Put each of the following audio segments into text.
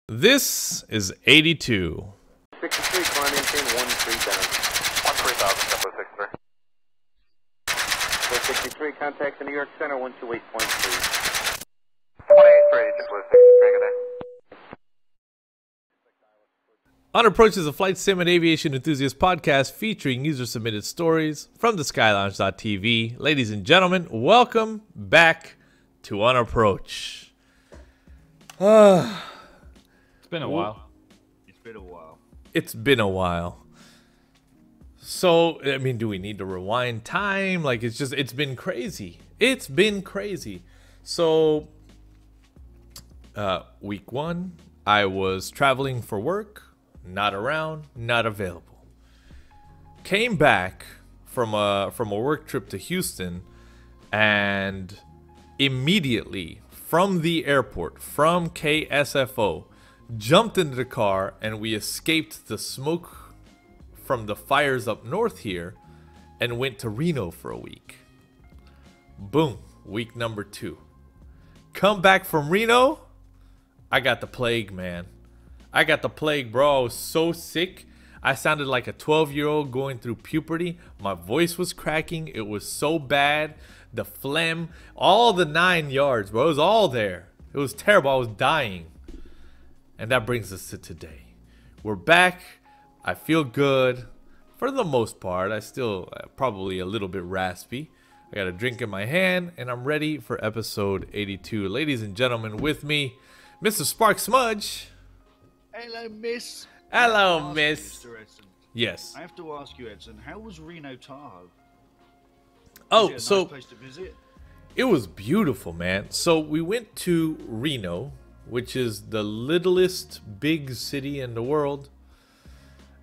This is 82. 63, climb maintain 13 down. 13,000, Tempo 63. 463, contact the New York Center, 128.3. 28.3, Tempo 63, good day. On Approach is a flight sim and aviation enthusiast podcast featuring user-submitted stories from the skylounge.tv. Ladies and gentlemen, welcome back to On Approach. It's been a while. It's been a while. So, I mean, do we need to rewind time? Like, it's been crazy. It's been crazy. So, week one, I was traveling for work, not around, not available. Came back from a work trip to Houston, and immediately from the airport, from KSFO, jumped into the car, and we escaped the smoke from the fires up north here and went to Reno for a week. Boom, week number 2. Come back from Reno, I got the plague, man. I got the plague, bro. I was so sick. I sounded like a 12-year-old going through puberty. My voice was cracking. It was so bad. The phlegm, all the 9 yards, bro. It was all there. It was terrible. I was dying. And that brings us to today. We're back. I feel good for the most part. I still probably a little bit raspy. I got a drink in my hand and I'm ready for episode 82. Ladies and gentlemen, with me, Mr. Spark Smudge. Hello, miss. Hello, miss. Mr. Edson. Yes. I have to ask you, Edson, how was Reno Tahoe? Oh, Is it a so nice place to visit? it was beautiful, man. So we went to Reno, which is the littlest big city in the world,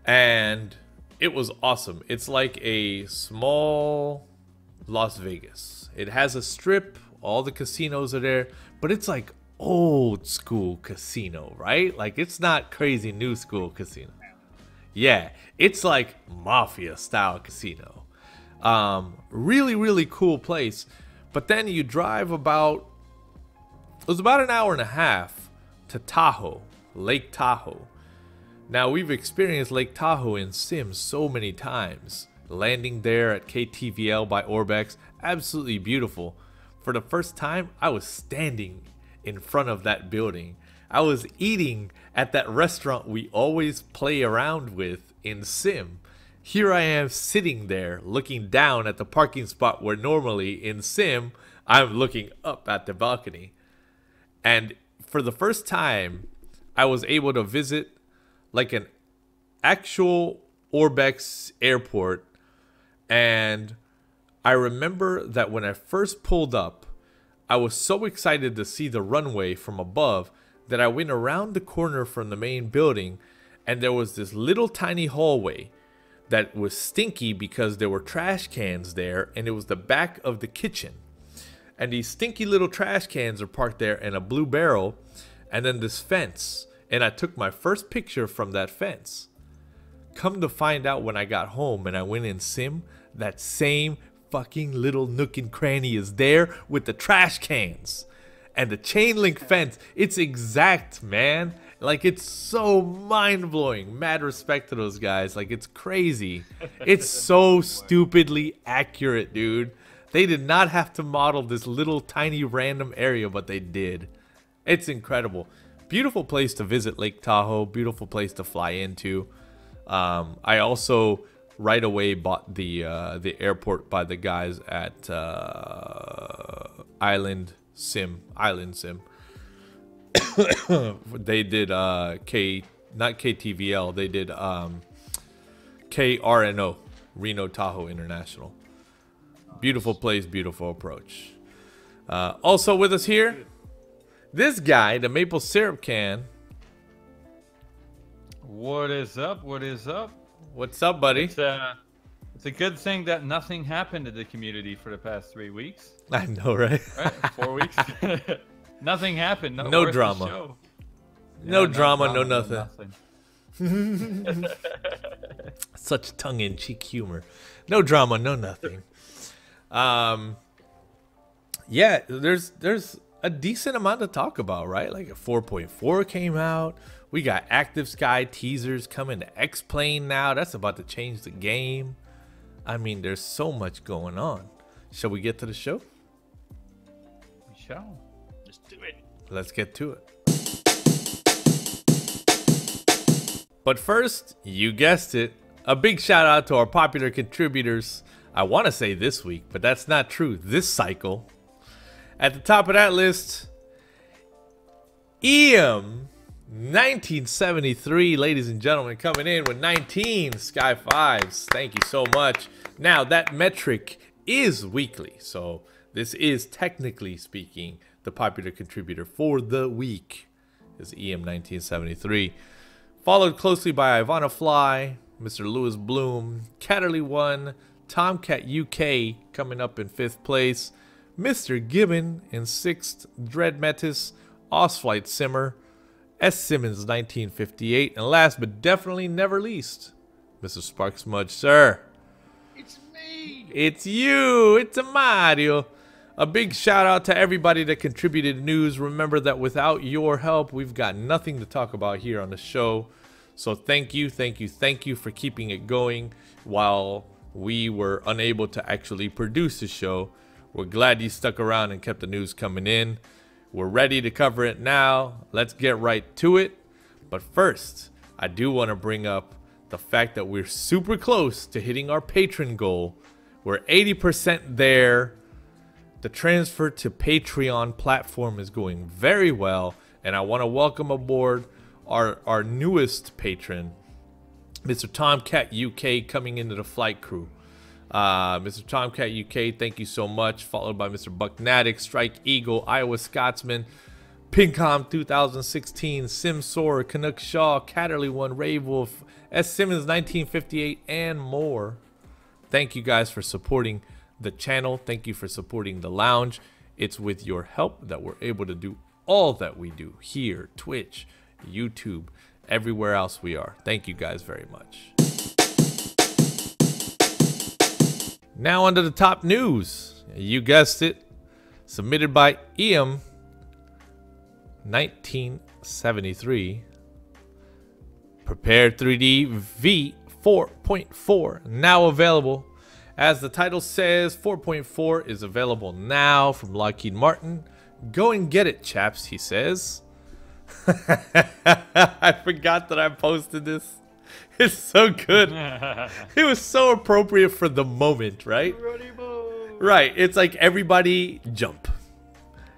and it was awesome. It's like a small Las Vegas. It has a strip, all the casinos are there, but it's like old school casino, right? Like, it's not crazy new school casino. Yeah, it's like mafia style casino. Really cool place. But then you drive about, it was about an hour and a half to Tahoe, Lake Tahoe. Now, we've experienced Lake Tahoe in Sims so many times. Landing there at KTVL by Orbex, absolutely beautiful. For the first time, I was standing in front of that building. I was eating at that restaurant we always play around with in Sim. Here I am sitting there looking down at the parking spot where normally in Sim, I'm looking up at the balcony. And for the first time, I was able to visit like an actual Orbex airport. And I remember that when I first pulled up, I was so excited to see the runway from above that I went around the corner from the main building, and there was this little tiny hallway that was stinky because there were trash cans there, and it was the back of the kitchen. And these stinky little trash cans are parked there, and a blue barrel, and then this fence. And I took my first picture from that fence. Come to find out, when I got home and I went in Sim, that same fucking little nook and cranny is there with the trash cans. And the chain link fence, it's exact, man. Like, it's so mind-blowing. Mad respect to those guys. Like, it's crazy. It's so stupidly accurate, dude. They did not have to model this little tiny random area, but they did. It's incredible. Beautiful place to visit Lake Tahoe. Beautiful place to fly into. I also right away bought the airport by the guys at Island Sim. They did not KTVL. They did KRNO, Reno Tahoe International. Beautiful place, beautiful approach. Also with us here, this guy, the maple syrup can. What is up? What is up? What's up, buddy? It's a good thing that nothing happened to the community for the past 3 weeks. I know, right? Right? 4 weeks. Nothing happened. No drama. Show. No Yeah, drama, no nothing. nothing. Such tongue-in-cheek humor. No drama, no nothing. Yeah, there's a decent amount to talk about, right? Like a 4.4 came out. We got Active Sky teasers coming to X-Plane now. That's about to change the game. I mean, there's so much going on. Shall we get to the show? We shall. Let's do it. Let's get to it. But first, you guessed it, a big shout out to our popular contributors. I want to say this week, but that's not true. This cycle. At the top of that list, EM 1973, ladies and gentlemen, coming in with 19 Sky 5s. Thank you so much. Now, that metric is weekly, so this is technically speaking the popular contributor for the week is EM 1973. Followed closely by Ivana Fly, Mr. Lewis Bloom, Catterly1, Tomcat UK coming up in 5th place, Mr. Gibbon in 6th, Dread Metis, Osflight Simmer, S. Simmons 1958, and last but definitely never least, Mr. Spark Smudge, sir. It's me. It's you. It's a Mario. A big shout out to everybody that contributed news. Remember that without your help, we've got nothing to talk about here on the show. So thank you, thank you, thank you for keeping it going while we were unable to actually produce the show. We're glad you stuck around and kept the news coming in. We're ready to cover it now. Let's get right to it. But first, I do want to bring up the fact that we're super close to hitting our patron goal. We're 80% there. The transfer to Patreon platform is going very well, and I want to welcome aboard our newest patron, Mr. Tomcat UK, coming into the flight crew. Mr. Tomcat UK, thank you so much. Followed by Mr. Bucknatic, Strike Eagle, Iowa Scotsman, Pincom 2016, Simsor, Canuck Shaw, Catterly1, Rave Wolf, S. Simmons 1958, and more. Thank you guys for supporting the channel. Thank you for supporting the lounge. It's with your help that we're able to do all that we do here, Twitch, YouTube, everywhere else we are. Thank you guys very much. Now onto the top news. You guessed it. Submitted by EM 1973. Prepared 3D V4.4 now available. As the title says, 4.4 is available now from Lockheed Martin. Go and get it, chaps, he says. I forgot that I posted this. It's so good. It was so appropriate for the moment, right? Right. It's like everybody jump.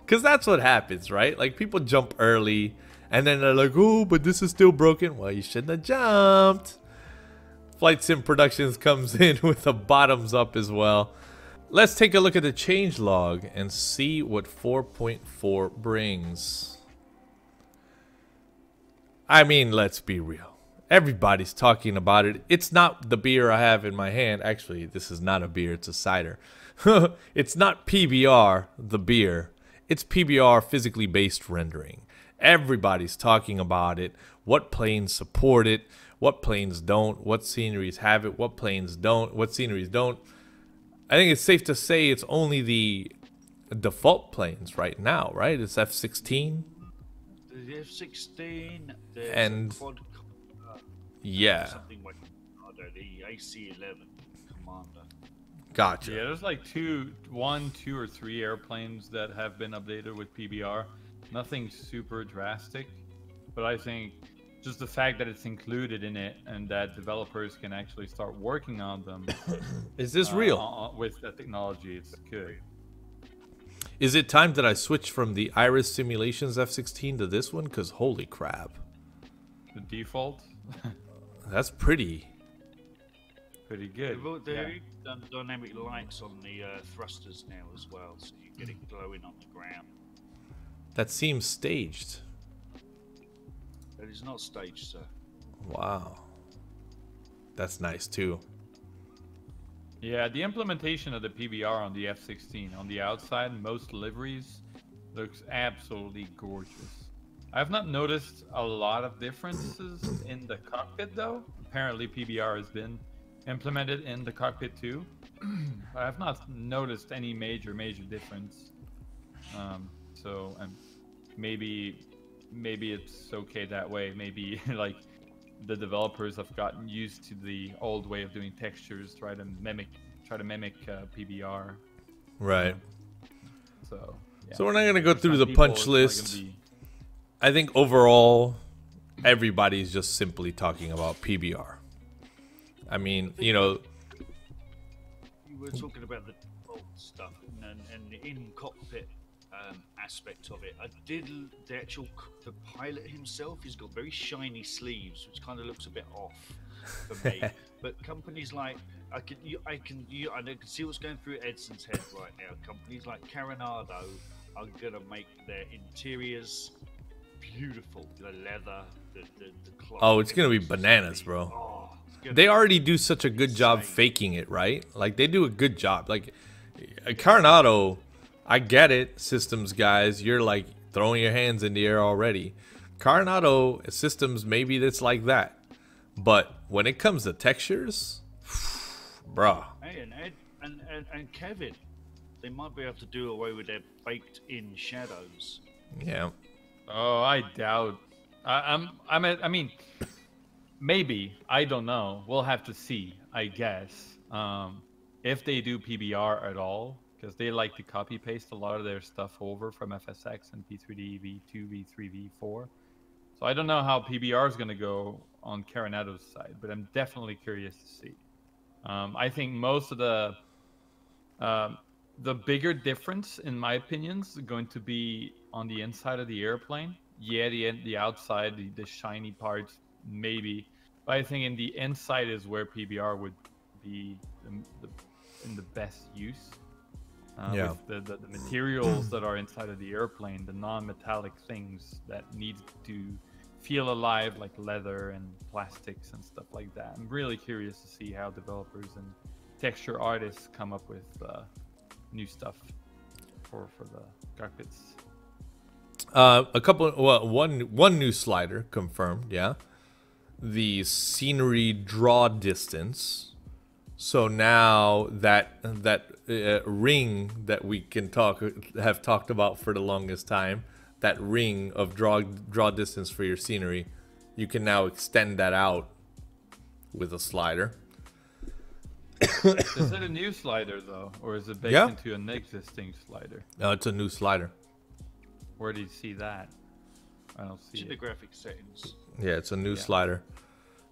Because that's what happens, right? Like people jump early and then they're like, oh, but this is still broken. Well, you shouldn't have jumped. Flight Sim Productions comes in with a bottoms up as well. Let's take a look at the change log and see what 4.4 brings. I mean, let's be real. Everybody's talking about it. It's not the beer I have in my hand. Actually, this is not a beer. It's a cider. It's not PBR, the beer. It's PBR, physically based rendering. Everybody's talking about it. What planes support it. What planes don't. What sceneries have it. What planes don't. What sceneries don't. I think it's safe to say it's only the default planes right now, right? It's F-16. The F-16, and yeah, something like the AC-11 Commander. Gotcha. Yeah, there's like 1, 2, or 3 airplanes that have been updated with PBR. Nothing super drastic, but I think just the fact that it's included in it and that developers can actually start working on them. Is this real? With that technology, it's good. Is it time that I switch from the Iris Simulations F-16 to this one? Because holy crap. The default? That's pretty good. They've done dynamic lights on the thrusters now as well, so you get it glowing on the ground. That seems staged. That is not staged, sir. Wow. That's nice too. Yeah, the implementation of the PBR on the F-16 on the outside, most liveries, looks absolutely gorgeous. I have not noticed a lot of differences in the cockpit though. Apparently PBR has been implemented in the cockpit too. I have not noticed any major difference. So maybe it's okay that way. Maybe like the developers have gotten used to the old way of doing textures, try to mimic PBR. Right. So yeah. So we're not gonna go through Some the people, punch it's not list. gonna be- I think overall, everybody's just simply talking about PBR. I mean, you know, You were talking about the default stuff and the in-cockpit aspect of it. The pilot himself, he's got very shiny sleeves, which kind of looks a bit off for me. But companies like I can see what's going through Edson's head right now. Companies like Coronado are gonna make their interiors beautiful. The leather, the cloth. oh, it's gonna be bananas, bro. They already do such a good job faking it, right? Like they do a good job. Like Coronado, I get it, systems guys. You're like throwing your hands in the air already. Coronado systems, maybe that's like that. But when it comes to textures, bruh. Hey, and Ed and Kevin, they might be able to do away with their baked-in shadows. Yeah. Oh, I doubt. I mean, maybe. I don't know. We'll have to see, I guess. If they do PBR at all, because they like to copy paste a lot of their stuff over from FSX and P3D V2, V3, V4. So I don't know how PBR is going to go on Coronado's side, but I'm definitely curious to see. I think most of the bigger difference, in my opinion, is going to be on the inside of the airplane. Yeah, the outside, the shiny parts, maybe. But I think in the inside is where PBR would be in the best use. Yeah. With the materials that are inside of the airplane, the non-metallic things that need to feel alive, like leather and plastics and stuff like that. I'm really curious to see how developers and texture artists come up with new stuff for the cockpits. One new slider confirmed, yeah. The scenery draw distance. So now that ring that we have talked about for the longest time, that ring of draw distance for your scenery, you can now extend that out with a slider. Is it a new slider though, or is it baked into an existing slider? No, it's a new slider. Where do you see that? I don't see To the it. graphic settings. Yeah, it's a new slider.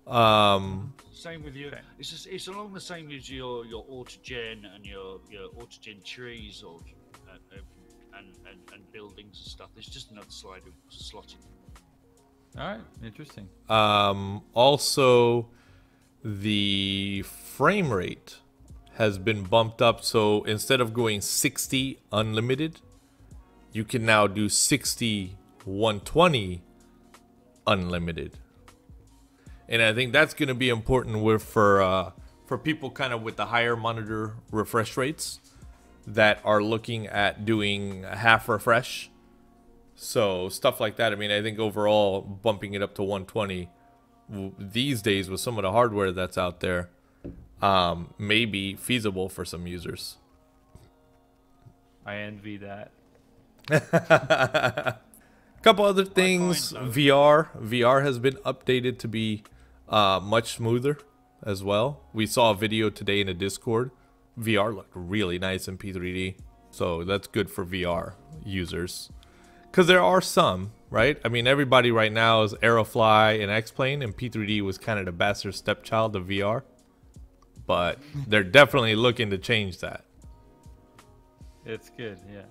Same with you. It's along the same as your autogen and your autogen trees or and buildings and stuff. There's just another slider slotted. All right, interesting. Also, the frame rate has been bumped up. So instead of going 60 unlimited, you can now do 60 120 unlimited. And I think that's going to be important for people kind of with the higher monitor refresh rates that are looking at doing a half refresh. So stuff like that. I mean, I think overall bumping it up to 120 these days with some of the hardware that's out there may be feasible for some users. I envy that. Couple other things. VR has been updated to be much smoother as well. We saw a video today in a Discord. VR looked really nice in P3D, so that's good for VR users. Because there are some, right? I mean, everybody right now is Aerofly and X-Plane, and P3D was kind of the bastard stepchild of VR. But they're definitely looking to change that. It's good, yeah.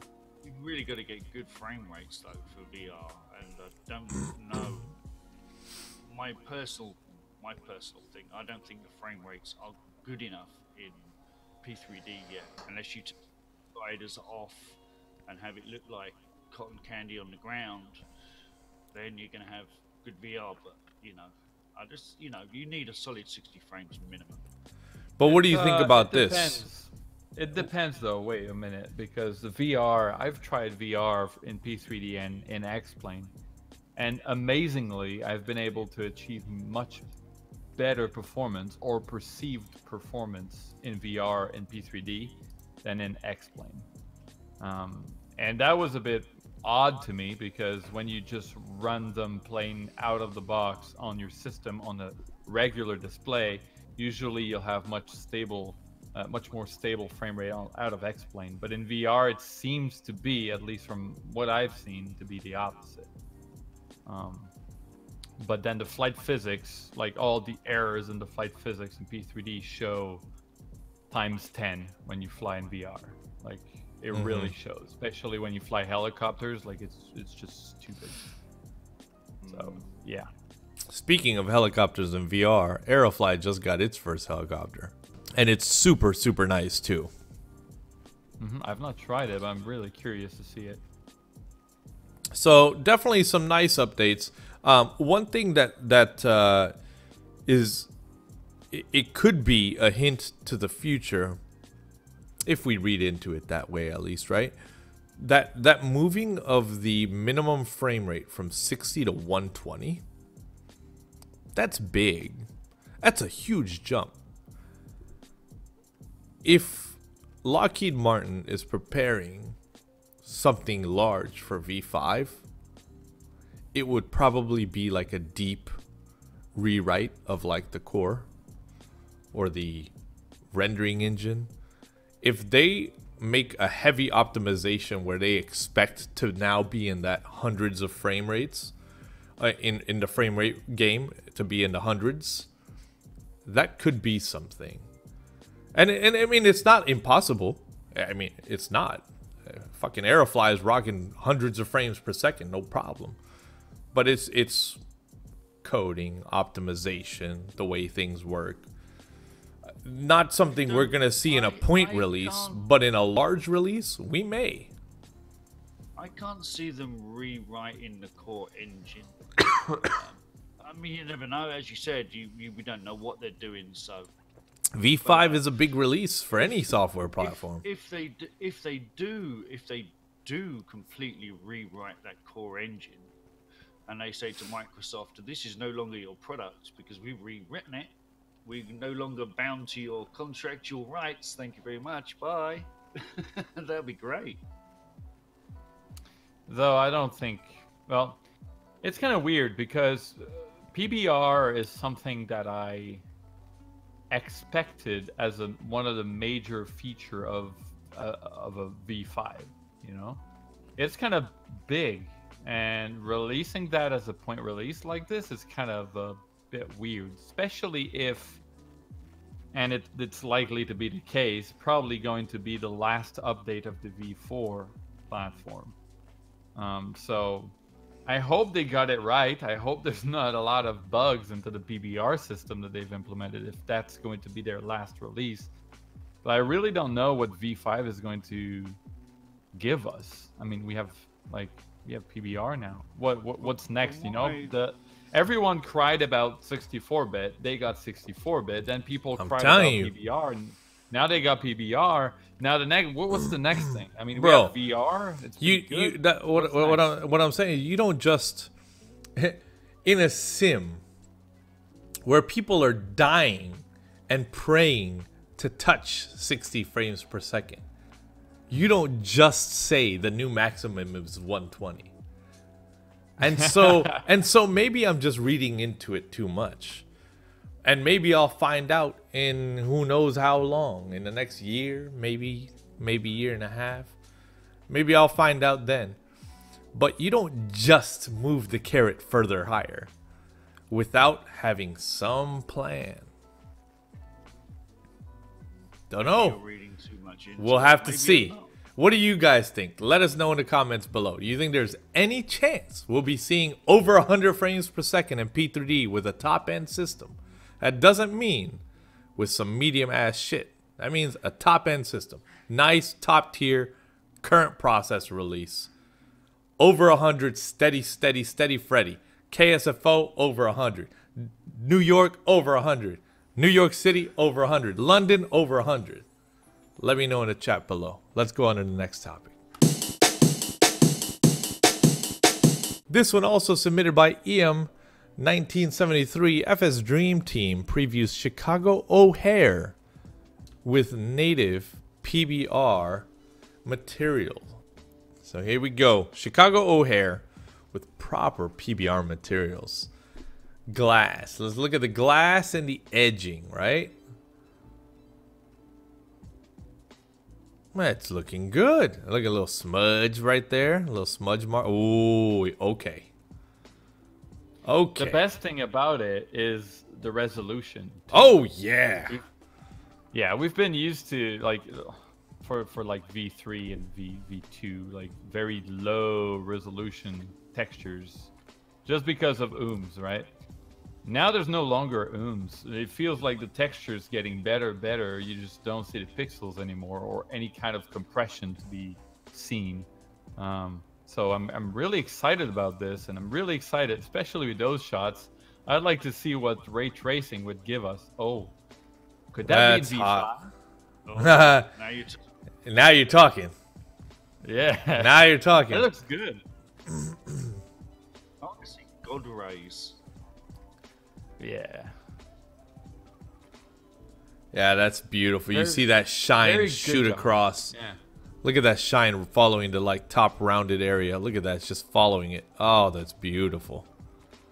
You've really got to get good frame rates though for VR, and I don't know. My personal thing, I don't think the frame rates are good enough in P3D yet, unless you take sliders off and have it look like cotton candy on the ground. Then you're gonna have good VR, but you need a solid 60 frames minimum. But what do you think about it this? It depends though. Wait a minute, because the VR, I've tried VR in P3D and in X-Plane, and amazingly, I've been able to achieve much better performance or perceived performance in VR in P3D than in X-Plane. And that was a bit odd to me because when you just run them plain out of the box on your system on a regular display, usually you'll have much more stable frame rate out of X-Plane. But in VR, it seems to be, at least from what I've seen, to be the opposite. But then the flight physics, like all the errors in the flight physics in P3D show ×10 when you fly in VR. Like it really shows, especially when you fly helicopters. Like it's just stupid. So yeah. Speaking of helicopters in VR, Aerofly just got its first helicopter, and it's super, super nice too. I've not tried it, but I'm really curious to see it. So definitely some nice updates. One thing that is, it could be a hint to the future, if we read into it that way at least, right? That moving of the minimum frame rate from 60 to 120, that's big. That's a huge jump. If Lockheed Martin is preparing something large for V5, it would probably be like a deep rewrite of like the core or the rendering engine. If they make a heavy optimization where they expect to now be in that hundreds of frame rates, in the frame rate game to be in the hundreds, that could be something. And I mean, it's not impossible. I mean, it's not. Fucking Aerofly is rocking hundreds of frames per second, no problem. But it's coding, optimization, the way things work. Not something we're going to see in a point release, but in a large release, we may. I can't see them rewriting the core engine. I mean, you never know. As you said, we don't know what they're doing, so... V5 is a big release for any software platform. If they do completely rewrite that core engine, and they say to Microsoft, "This is no longer your product because we've rewritten it. We're no longer bound to your contractual rights. Thank you very much. Bye." That'd be great. Though I don't think. Well, it's kind of weird because PBR is something that I expected as one of the major feature of a V5. You know, it's kind of big, and releasing that as a point release like this is kind of a bit weird, especially if, and it's likely to be the case, probably going to be the last update of the V4 platform. So I hope they got it right. I hope there's not a lot of bugs into the PBR system that they've implemented if that's going to be their last release. But I really don't know what V5 is going to give us. I mean, we have PBR now. What's next? You know, everyone cried about 64-bit. They got 64-bit. Then people cried about PBR. And now they got PBR. Now the next, what's the next thing? I mean, we have VR. It's what I'm saying, you don't just in a sim where people are dying and praying to touch 60 frames per second. You don't just say the new maximum is 120. And so maybe I'm just reading into it too much. And maybe I'll find out in who knows how long, in the next year, maybe year and a half. Maybe I'll find out then. But you don't just move the carrot further higher without having some plan. Don't know. We'll have to see. What do you guys think? Let us know in the comments below. Do you think there's any chance we'll be seeing over 100 frames per second in P3D with a top-end system? That doesn't mean with some medium-ass shit. That means a top-end system. Nice, top-tier, current processor release. Over 100, steady Freddy. KSFO, over 100. New York, over 100. New York City, over 100. London, over 100. Let me know in the chat below. Let's go on to the next topic. This one also submitted by EM1973. FS Dream Team previews Chicago O'Hare with native PBR material. So here we go. Chicago O'Hare with proper PBR materials. Glass. Let's look at the glass and the edging, right? That's looking good. Look at a little smudge right there. A little smudge mark. Ooh, okay. Okay. The best thing about it is the resolution. Oh, yeah. Yeah, we've been used to, like, for like V3 and V2, like very low resolution textures just because of ohms, right? Now there's no longer ohms. It feels like the texture is getting better. You just don't see the pixels anymore or any kind of compression to be seen. So I'm really excited about this, and I'm really excited, especially with those shots. I'd like to see what ray tracing would give us. Oh, could that That's be hot. Oh, Now you're talking. Yeah. Now you're talking. That looks good. honestly, God rays. Yeah. Yeah, that's beautiful. You Very- see that shine very good shoot job. across. Yeah. Look at that shine following the like top rounded area. Look at that. It's just following it. Oh, that's beautiful.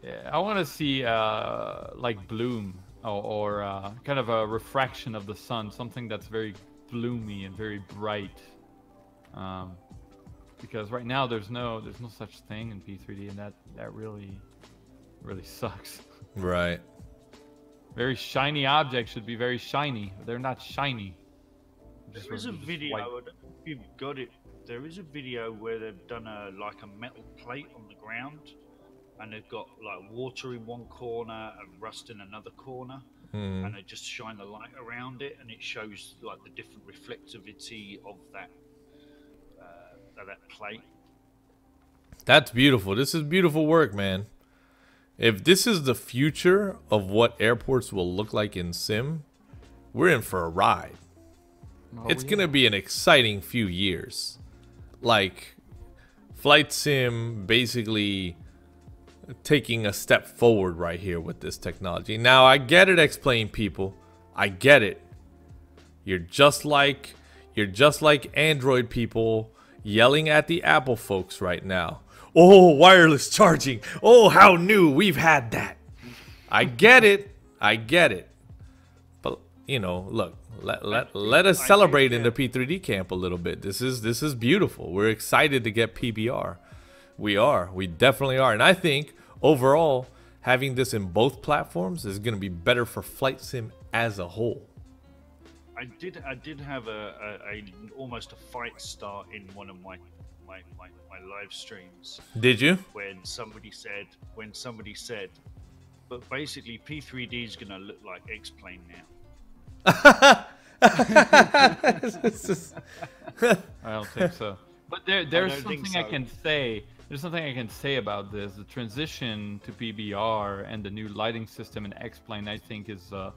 Yeah. I want to see like bloom or kind of a refraction of the sun, something that's very bloomy and very bright. Because right now there's no such thing in P3D, and that really sucks. Right. Very shiny objects should be very shiny. They're not shiny. There is a video. I don't know if you've got it. There is a video where they've done like a metal plate on the ground, and they've got like water in one corner and rust in another corner, and they just shine the light around it, and it shows like the different reflectivity of that plate. That's beautiful. This is beautiful work, man. If this is the future of what airports will look like in Sim, we're in for a ride. It's going to be an exciting few years. Like, Flight Sim basically taking a step forward right here with this technology. Now, I get it, Explain people. I get it. You're just like Android people yelling at the Apple folks right now. Oh, wireless charging. Oh, how new. We've had that. I get it. I get it. But, you know, look, let us celebrate in the P3D camp a little bit. This is beautiful. We're excited to get PBR. We are. We definitely are. And I think overall having this in both platforms is going to be better for Flight Sim as a whole. I did have almost a fight start in one of my live streams. Did you? When somebody said, but basically P3D is gonna look like X-Plane now. I don't think so. But there's something I can say. There's something I can say about this. The transition to PBR and the new lighting system in X-Plane, I think, is a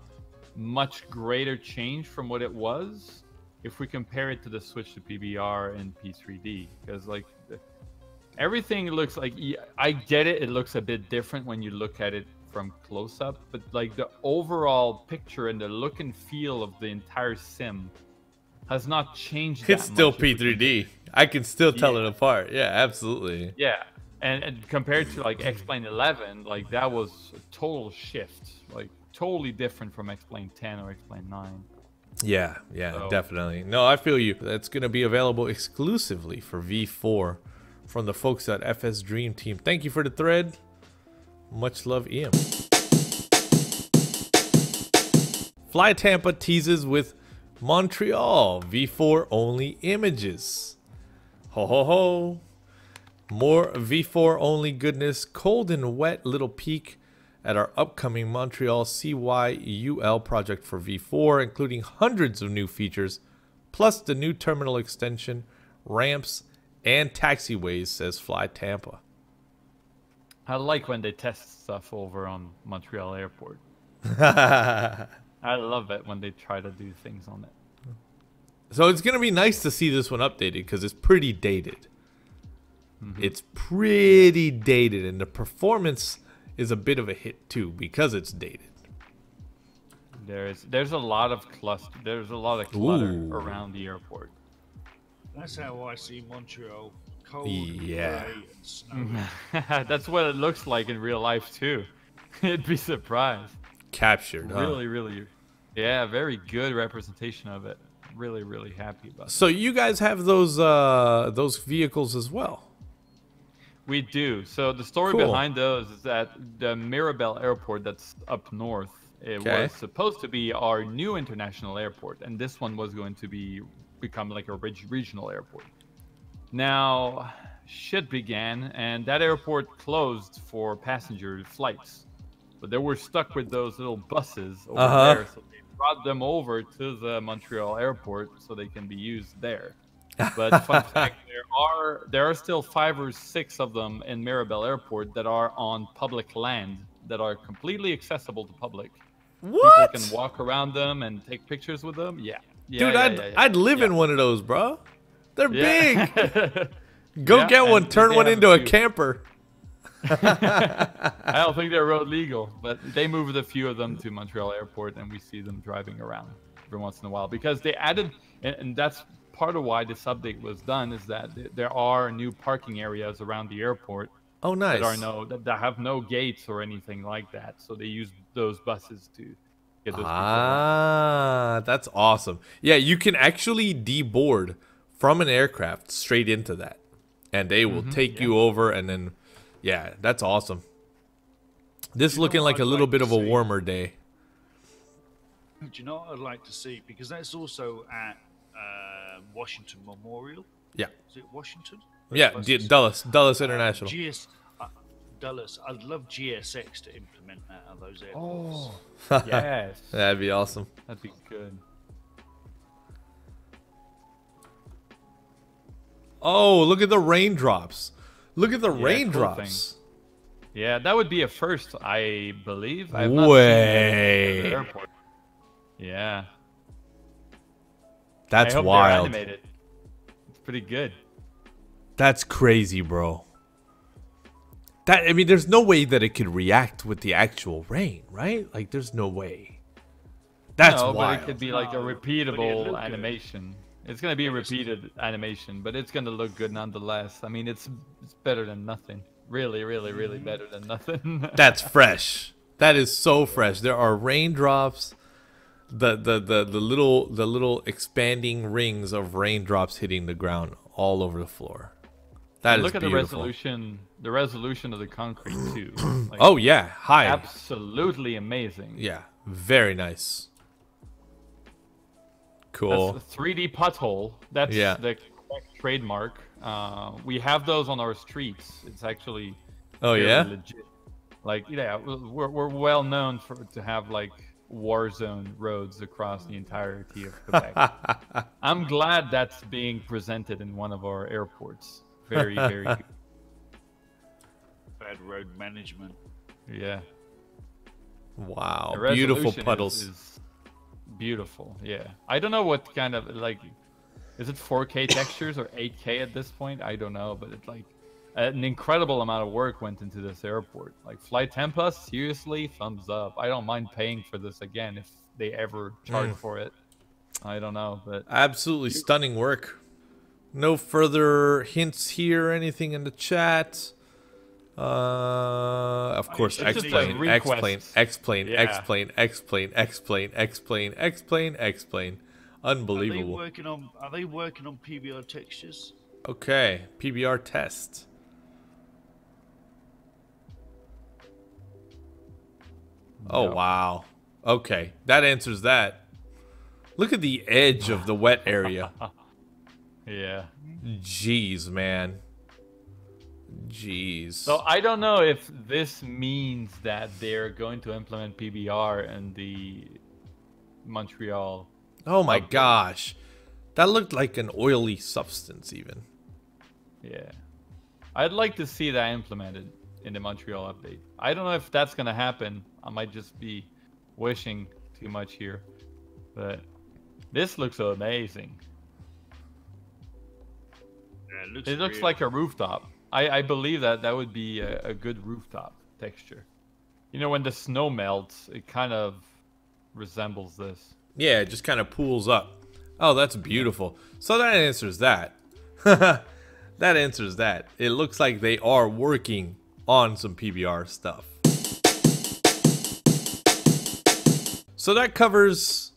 much greater change from what it was if we compare it to the switch to PBR and P3D. Because like everything looks like, I get it. It looks a bit different when you look at it from close up, but like the overall picture and the look and feel of the entire sim has not changed. It's still P3D. I can still tell it apart. Yeah, absolutely. Yeah, and compared to like X-Plane 11, like that was a total shift, like totally different from X-Plane 10 or X-Plane 9. Yeah, definitely. No, I feel you. That's going to be available exclusively for V4 from the folks at FS Dream Team. Thank you for the thread. Much love, EM. Fly Tampa teases with Montreal V4 only images. Ho ho ho. More V4 only goodness. Cold and wet little peek at our upcoming Montreal CYUL project for V4, including hundreds of new features, plus the new terminal extension, ramps, and taxiways, says Fly Tampa. I like when they test stuff over on Montreal Airport. I love it when they try to do things on it. So it's going to be nice to see this one updated because it's pretty dated. It's pretty dated, and the performance is a bit of a hit too because it's dated. There's a lot of clutter. There's a lot of clutter around the airport. That's how I see Montreal cold, Yeah. grey, and snowy. That's what it looks like in real life too. You'd be surprised. Captured, huh? Really, really, yeah, very good representation of it. Really, really happy about it. So you guys have those vehicles as well? We do. So the story Cool. behind those is that the Mirabel Airport that's up north, it Okay. was supposed to be our new international airport, and this one was going to become like a regional airport. Now, shit began, and that airport closed for passenger flights. But they were stuck with those little buses over there, so they brought them over to the Montreal airport so they can be used there. But fun fact, there are still 5 or 6 of them in Mirabel Airport that are on public land that are completely accessible to public. What? People can walk around them and take pictures with them. Yeah. Dude, I'd live in one of those, bro. They're big. Go Yeah, get one. and Turn they one have into a few. camper. I don't think they're road legal, but they moved a few of them to Montreal Airport, and we see them driving around every once in a while because they added, and that's part of why this update was done, is that there are new parking areas around the airport Oh, nice. that have no gates or anything like that. So they use those buses to get those people around. Ah, that's awesome. Yeah, you can actually deboard from an aircraft straight into that, and they will take you over, and then, yeah, that's awesome. This know looking what like a I'd little like bit to of a see? warmer day. Do you know what I'd like to see? Because that's also at Washington Memorial. Yeah, Is it Washington? yeah, Dulles International. Dulles. I'd love GSX to implement that on those airports. Oh, yes. That'd be awesome. That'd be good. Oh, look at the raindrops. Look at the cool raindrops. Yeah, that would be a first, I believe. I've not Way. seen it at the airport. Yeah. That's I hope wild. they're animated. It's pretty good. That's crazy, bro. I mean, there's no way that it could react with the actual rain, right? Like, there's no way. That's no, wild. but it could be like a No, but it'd repeatable look good. animation. It's gonna be a repeated animation, but it's gonna look good nonetheless. I mean, it's better than nothing. Really, really, really better than nothing. That's fresh. That is so fresh. There are raindrops. The little expanding rings of raindrops hitting the ground all over the floor. That is Look at beautiful. the resolution of the concrete too. Like, Oh yeah, high. absolutely amazing. Yeah, very nice. Cool. That's a 3D pothole. That's Yeah. the correct trademark. We have those on our streets. It's actually Oh very yeah. legit. Like, yeah, we're well known to have like war zone roads across the entirety of Quebec. I'm glad that's being presented in one of our airports. Very, very good. Bad road management. Yeah. Wow, The beautiful resolution puddles. is beautiful. Yeah. I don't know what kind of like, is it 4K textures or 8K at this point? I don't know, but it's like an incredible amount of work went into this airport. Like Flight 10 Plus, seriously, thumbs up. I don't mind paying for this again if they ever charge for it. I don't know, but Absolutely stunning work. No further hints here or anything in the chat. Of course, it's just X-plane, like X-plane, requests. X-plane, Yeah. X-plane, X-plane, X-plane, X-plane, X-plane, X-plane. Unbelievable. Are they working on PBR textures? Okay, PBR test. Oh, No. wow. Okay, that answers that. Look at the edge of the wet area. yeah. Jeez, man. Jeez. So I don't know if this means that they're going to implement PBR in the Montreal. Oh my gosh. That looked like an oily substance even. Yeah. I'd like to see that implemented in the Montreal update. I don't know if that's going to happen. I might just be wishing too much here. But this looks amazing. Yeah, It looks real. like a rooftop. I believe that would be a good rooftop texture. You know, when the snow melts, it kind of resembles this. Yeah, it just kind of pools up. Oh, that's beautiful. So that answers that. that answers that. It looks like they are working on some PBR stuff. So that covers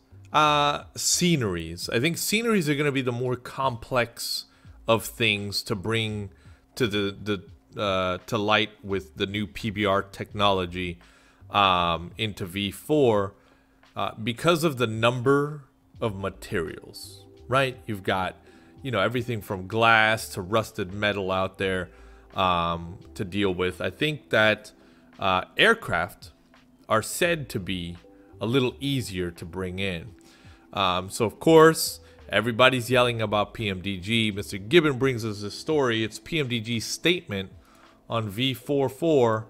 sceneries. I think sceneries are going to be the more complex of things to bring to to light with the new PBR technology into V4 because of the number of materials, right? You've got, you know, everything from glass to rusted metal out there to deal with. I think that aircraft are said to be a little easier to bring in. So of course, everybody's yelling about PMDG. Mr. Gibbon brings us a story. It's PMDG's statement on V44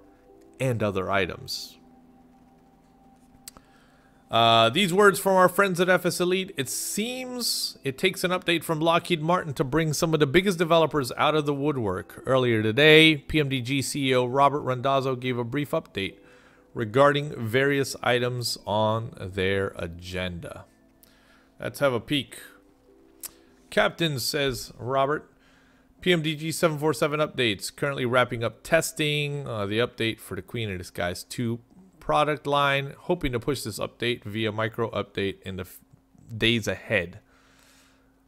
and other items. These words from our friends at FS Elite. It seems it takes an update from Lockheed Martin to bring some of the biggest developers out of the woodwork. Earlier today, PMDG CEO Robert Randazzo gave a brief update regarding various items on their agenda. Let's have a peek. Captain, says Robert, PMDG 747 updates. Currently wrapping up testing. The update for the Queen of Disguise 2 product line. Hoping to push this update via micro update in the days ahead.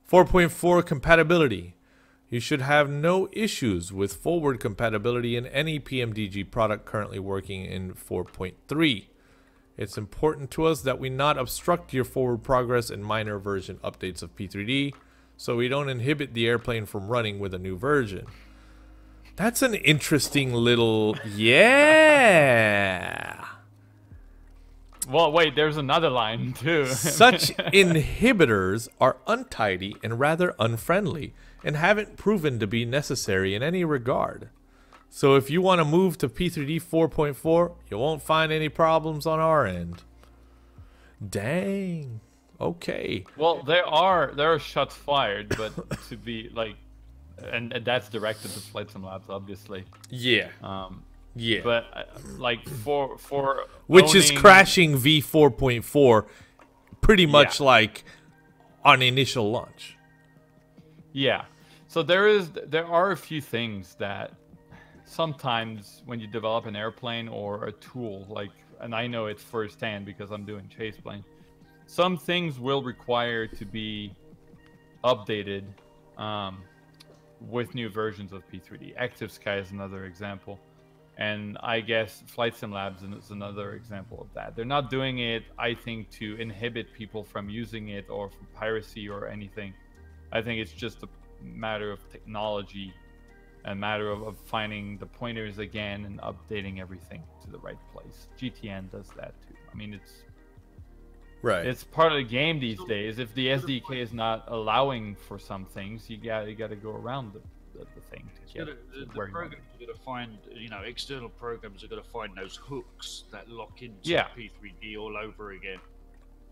4.4 compatibility. You should have no issues with forward compatibility in any PMDG product currently working in 4.3. It's important to us that we not obstruct your forward progress in minor version updates of P3D, so we don't inhibit the airplane from running with a new version. That's an interesting little... Yeah! Well, wait, there's another line too. Such inhibitors are untidy and rather unfriendly, and haven't proven to be necessary in any regard. So if you want to move to P3D 4.4, you won't find any problems on our end. Dang. Okay. Well, there are shots fired, but to be like, and that's directed to Flight Sim Labs, obviously. Yeah. Yeah. But like for which is owning... crashing V4.4 pretty much like on initial launch. Yeah. So there are a few things that sometimes when you develop an airplane or a tool, like, and I know it's firsthand because I'm doing chase plane, some things will require to be updated with new versions of P3D. Active Sky is another example. And I guess Flight Sim Labs is another example of that. They're not doing it, I think, to inhibit people from using it or for piracy or anything. I think it's just a matter of technology, a matter of finding the pointers again and updating everything to the right place. GTN does that too. I mean, it's part of the game these days. If the SDK is not allowing for some things, you gotta go around the thing to get the programs are going to find, you know, external programs are going to find those hooks that lock into P3D all over again.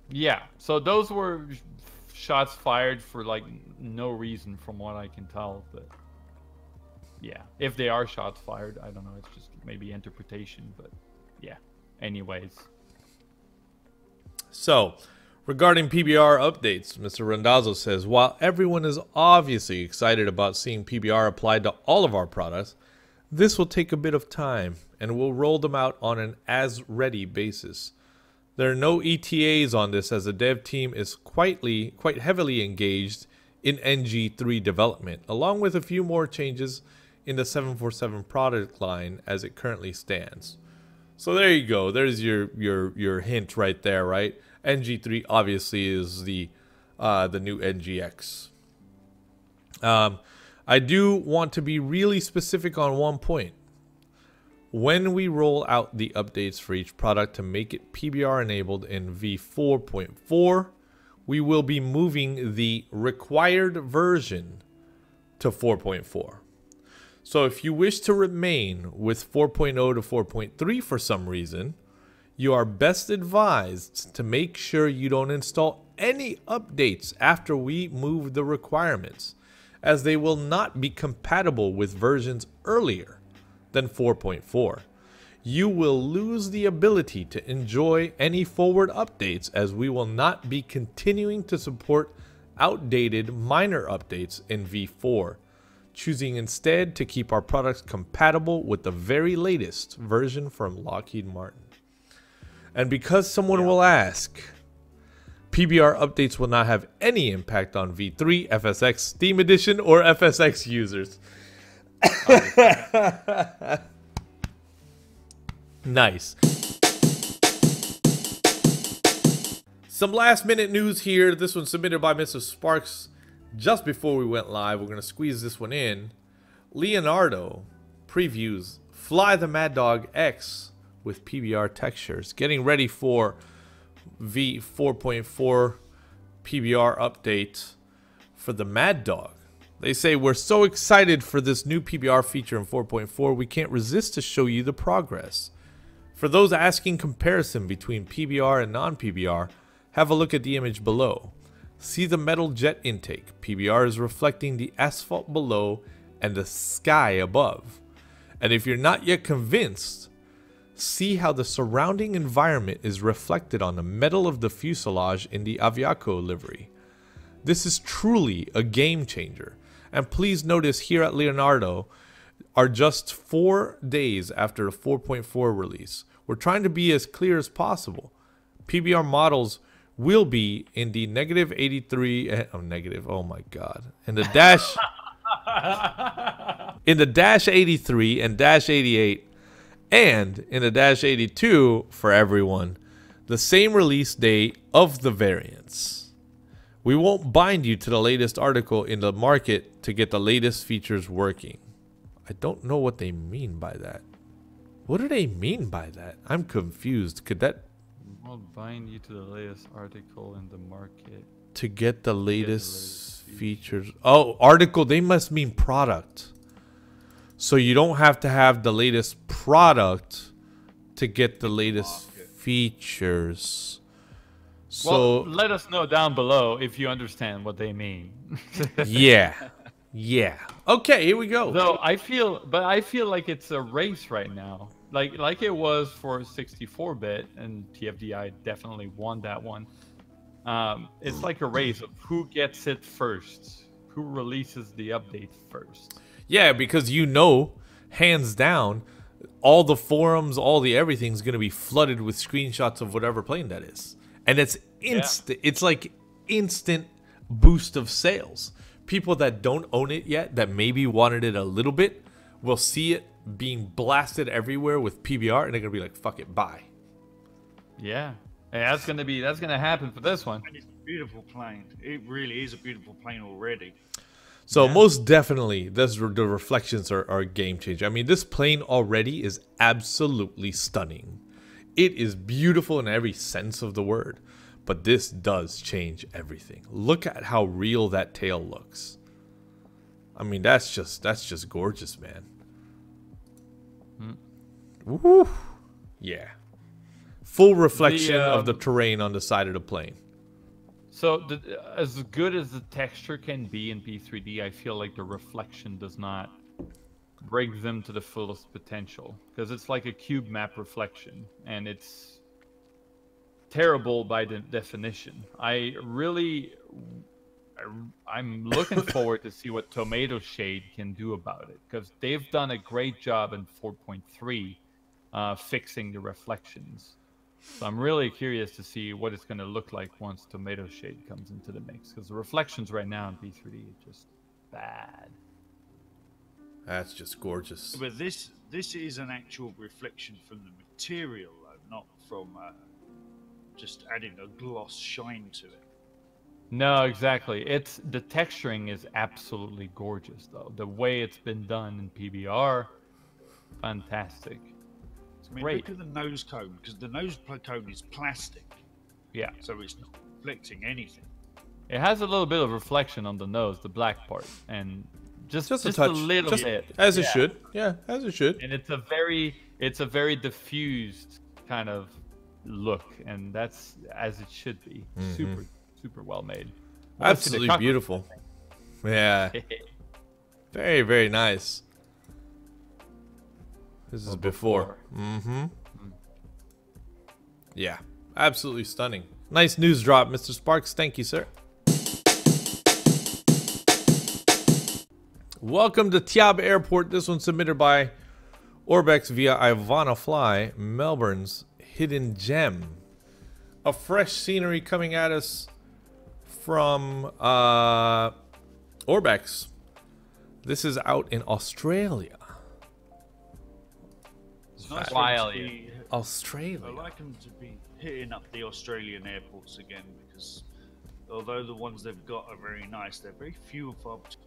Yeah, so those were shots fired for like no reason from what I can tell, but yeah, if they are shots fired, I don't know, it's just maybe interpretation, but yeah, anyways. So, regarding PBR updates, Mr. Randazzo says, while everyone is obviously excited about seeing PBR applied to all of our products, this will take a bit of time, and we'll roll them out on an as-ready basis. There are no ETAs on this, as the dev team is quite heavily engaged in NG3 development, along with a few more changes in the 747 product line as it currently stands. So there you go. There's your hint right there, right? NG3 obviously is the new NGX. I do want to be really specific on one point. When we roll out the updates for each product to make it PBR enabled in V4.4, we will be moving the required version to 4.4. So if you wish to remain with 4.0 to 4.3 for some reason, you are best advised to make sure you don't install any updates after we move the requirements, as they will not be compatible with versions earlier than 4.4. You will lose the ability to enjoy any forward updates, as we will not be continuing to support outdated minor updates in V4. choosing instead to keep our products compatible with the very latest version from Lockheed Martin. And because someone will ask, PBR updates will not have any impact on V3, FSX, Steam Edition, or FSX users. Nice. Some last minute news here. This one submitted by Mr. Sparks just before we went live. We're going to squeeze this one in. Leonardo previews Fly the Mad Dog X with PBR textures. Getting ready for V4.4 PBR update for the Mad Dog. They say, we're so excited for this new PBR feature in 4.4, we can't resist to show you the progress. For those asking comparison between PBR and non-PBR, have a look at the image below. See the metal jet intake. PBR is reflecting the asphalt below and the sky above. And if you're not yet convinced, see how the surrounding environment is reflected on the metal of the fuselage in the Aviaco livery. This is truly a game changer. And please notice here at Leonardo are just 4 days after the 4.4 release. We're trying to be as clear as possible. PBR models will be in the -83, oh my god, in the dash in the -83 and -88 and in the -82 for everyone, the same release date of the variants. We won't bind you to the latest article in the market to get the latest features working. I don't know what they mean by that. What do they mean by that? I'm confused. Could that... We'll bind you to the latest article in the market. To get the latest features. Oh, article. They must mean product. So you don't have to have the latest product to get the latest features. So well, let us know down below if you understand what they mean. yeah. Okay, here we go. Though I feel like it's a race right now. Like it was for 64-bit, and TFDI definitely won that one. It's like a race of who gets it first, who releases the update first. Yeah, because you know, hands down, all the forums, all the everything's gonna be flooded with screenshots of whatever plane that is. And it's instant. Yeah. It's like instant boost of sales. People that don't own it yet, that maybe wanted it a little bit, will see it being blasted everywhere with PBR, and they're gonna be like, "Fuck it, buy." Yeah, hey, that's gonna happen for this one. And it's a beautiful plane. It really is a beautiful plane already. So most definitely, the reflections are a game changer. I mean, this plane already is absolutely stunning. It is beautiful in every sense of the word, but this does change everything. Look at how real that tail looks. I mean, that's just gorgeous, man. Woo! Yeah. Full reflection of the terrain on the side of the plane. So, as good as the texture can be in P3D, I feel like the reflection does not bring them to the fullest potential, because it's like a cube map reflection, and it's terrible by the definition. I'm looking forward to see what Tomato Shade can do about it, because they've done a great job in 4.3 fixing the reflections. So I'm really curious to see what it's going to look like once Tomato Shade comes into the mix, because the reflections right now in P3D are just bad. That's just gorgeous. But this is an actual reflection from the material, though, not from just adding a gloss shine to it. No, exactly. The texturing is absolutely gorgeous, though. The way it's been done in PBR, fantastic. I mean, great. Look at the nose cone, because the nose cone is plastic. Yeah. So it's not reflecting anything. It has a little bit of reflection on the nose, the black part, and just a touch, a little bit, as it should. Yeah, as it should. And it's a very diffused kind of look, and that's as it should be. Super well made. Absolutely beautiful. Yeah. Very, very nice. This is before. Yeah, absolutely stunning. Nice news drop, Mr. Sparks. Thank you, sir. Welcome to Tiab Airport. This one's submitted by Orbex via Ivana Fly, Melbourne's hidden gem. A fresh scenery coming at us from Orbex. This is out in Australia. It's nice Wow. for them to be, Australia. I like them to be hitting up the Australian airports again because although the ones they've got are very nice, they're very few and far between.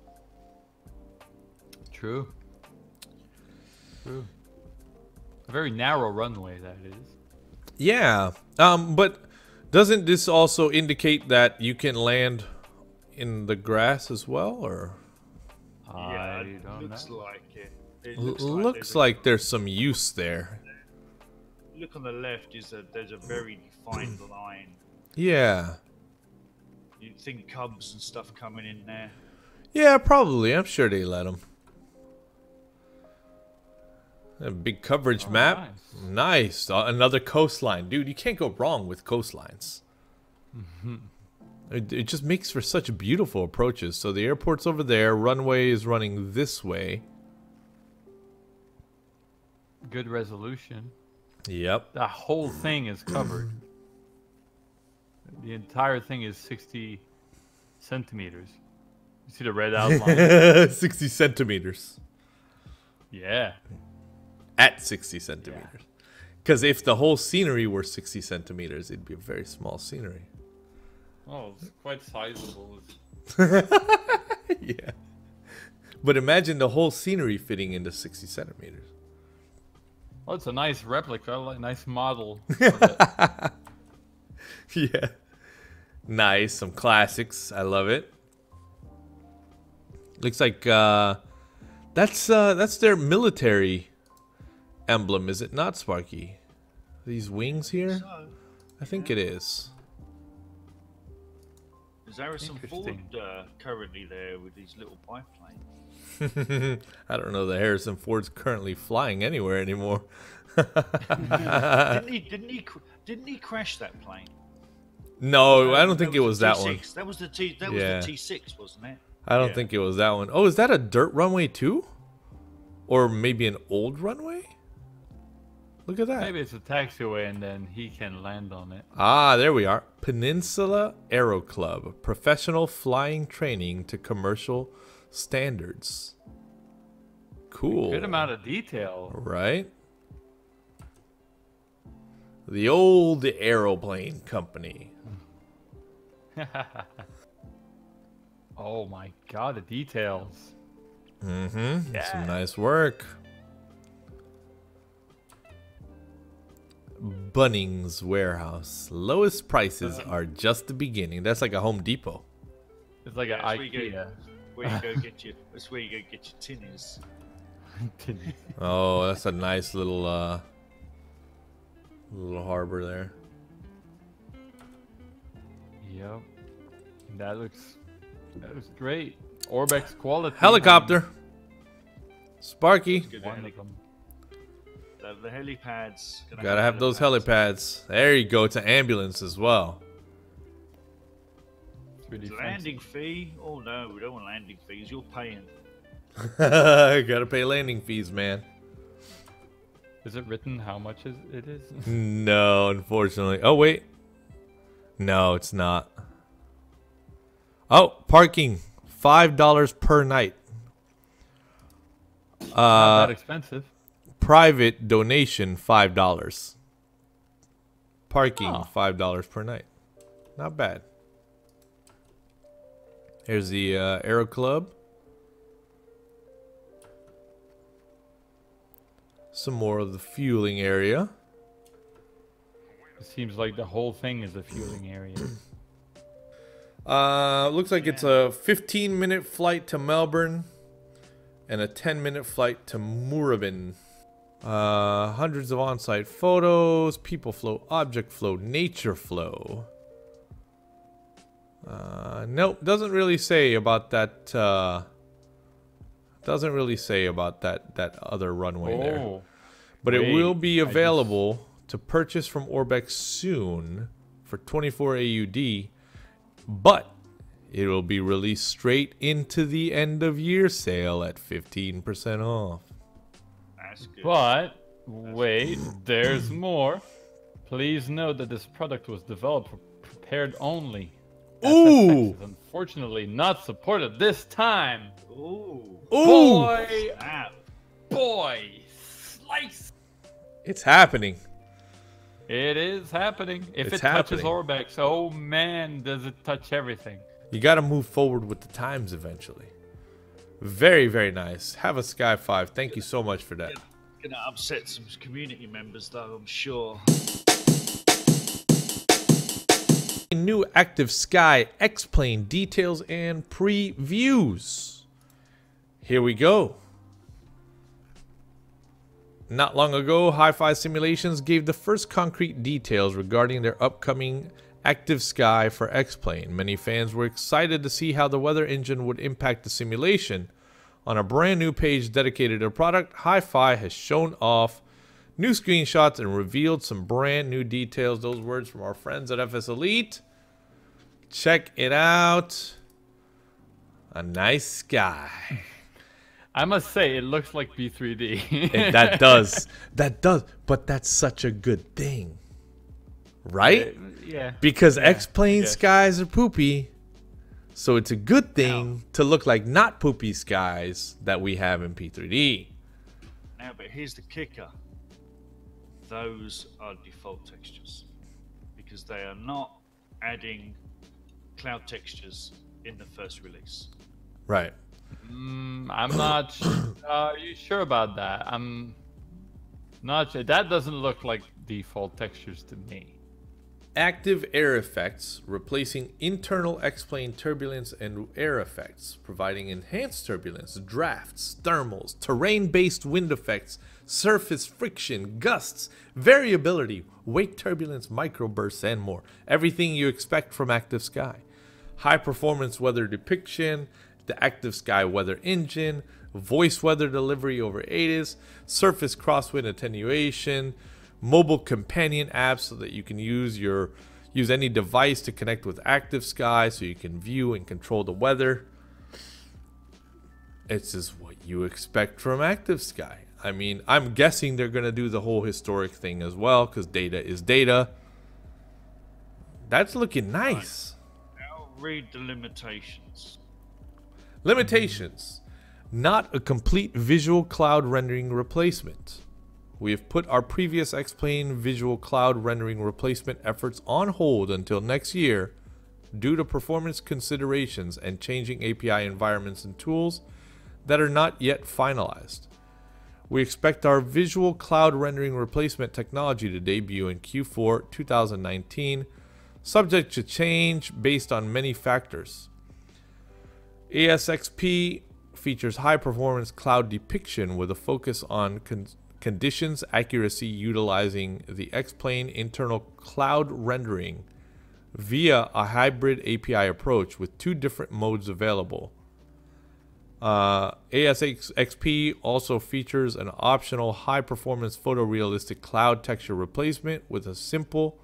True. True. A very narrow runway, that is. Yeah. But doesn't this also indicate that you can land in the grass as well, or? Yeah, I it don't looks know. like it. It Looks like there's some use there. Look on the left there's a very defined line. Yeah. You'd think cubs and stuff coming in there. Yeah, probably. I'm sure they let them. A big coverage Oh, map. Nice. Another coastline. Dude, you can't go wrong with coastlines. It just makes for such beautiful approaches. So the airport's over there. Runway is running this way. Good resolution. Yep. The whole thing is covered. The entire thing is 60 centimeters. You see the red outline? 60 centimeters. Yeah. At 60 centimeters. Because if the whole scenery were 60 centimeters, it'd be a very small scenery. Oh, it's quite sizable. Yeah. But imagine the whole scenery fitting into 60 centimeters. Well, it's a nice replica, like nice model. Yeah. Nice. Some classics. I love it. Looks like that's their military emblem, is it not, Sparky? These wings here? So, I think it is. there's Harrison Ford Interesting. currently there with his little biplane. I don't know that Harrison Ford's currently flying anywhere anymore. Didn't he crash that plane? No, I don't think it was that T6. one. That was the T. That Yeah. was the T6, wasn't it? I don't Yeah. think it was that one. Oh, is that a dirt runway too? Or maybe an old runway? Look at that. Maybe it's a taxiway and then he can land on it. Ah, there we are. Peninsula Aero Club. Professional flying training to commercial standards. Cool. Good amount of detail. Right? The old aeroplane company. Oh my god, the details. Mm-hmm. Yeah. Some nice work. Bunnings Warehouse. Lowest prices are just the beginning. That's like a Home Depot. It's like an That's where you IKEA. Where you go get your. That's where you go get your tinnies. Oh, that's a nice little harbor there. Yep. That looks great. Orbex quality. Helicopter. Sparky. Good One heli- of them. the helipads. Gotta have those helipads. There you go. It's an ambulance as well. It's really fancy. Landing fee? Oh no, we don't want landing fees. You're paying. Gotta pay landing fees, man. Is it written how much it is? No, unfortunately. Oh, wait. No, it's not. Oh, parking. $5 per night. Not that expensive. Private donation, $5. Parking, Oh. $5 per night. Not bad. Here's the Aero Club. Some more of the fueling area. It seems like the whole thing is a fueling area. Looks like it's a 15-minute flight to Melbourne and a 10-minute flight to Moorabbin. Hundreds of on-site photos, people flow, object flow, nature flow. Nope, doesn't really say about that. Doesn't really say about that other runway there. Oh, But it wait, will be I just- available to purchase from Orbex soon for 24 AUD. But It will be released straight into the end of year sale at 15% off. That's good. But wait, there's more. Please note that this product was developed for prepared only. Ooh! FSX is unfortunately not supported this time. Ooh. Ooh! Boy, Snap. boy, slice. It's happening. It is happening. If It's it touches happening. Orbex, oh man, does it touch everything. You got to move forward with the times eventually. Very, very nice. Have a Sky 5. Thank you so much for that. Gonna upset some community members, though, I'm sure. New Active Sky X-Plane details and previews. Here we go. Not long ago, Hi-Fi Simulations gave the first concrete details regarding their upcoming Active Sky for X-Plane. Many fans were excited to see how the weather engine would impact the simulation. On a brand new page dedicated to the product, Hi-Fi has shown off new screenshots and revealed some brand new details. Those words from our friends at FS Elite. Check it out. A nice sky. I must say, it looks like B3D. That does. That does. But that's such a good thing. Right? Yeah. Because Yeah, X-Plane yes. skies are poopy. So it's a good thing to look like not poopy skies that we have in P3D. Now, but here's the kicker. Those are default textures. Because they are not adding cloud textures in the first release. Right. I'm not. Are you sure about that? I'm not sure. That doesn't look like default textures to me. Active air effects, replacing internal X-Plane turbulence and air effects, providing enhanced turbulence, drafts, thermals, terrain-based wind effects, surface friction, gusts, variability, wake turbulence, microbursts, and more. Everything you expect from Active Sky. High-performance weather depiction, the Active Sky weather engine, voice weather delivery over ATIS, surface crosswind attenuation, mobile companion apps so that you can use any device to connect with Active Sky so you can view and control the weather. It's just what you expect from Active Sky. I mean, I'm guessing they're going to do the whole historic thing as well because data is data. That's looking nice. Now read the limitations. Limitations. Not a complete visual cloud rendering replacement. We have put our previous X-Plane visual cloud rendering replacement efforts on hold until next year due to performance considerations and changing API environments and tools that are not yet finalized. We expect our visual cloud rendering replacement technology to debut in Q4 2019, subject to change based on many factors. ASXP features high-performance cloud depiction with a focus on conditions accuracy utilizing the X-Plane internal cloud rendering via a hybrid API approach with two different modes available. ASXP also features an optional high-performance photorealistic cloud texture replacement with a simple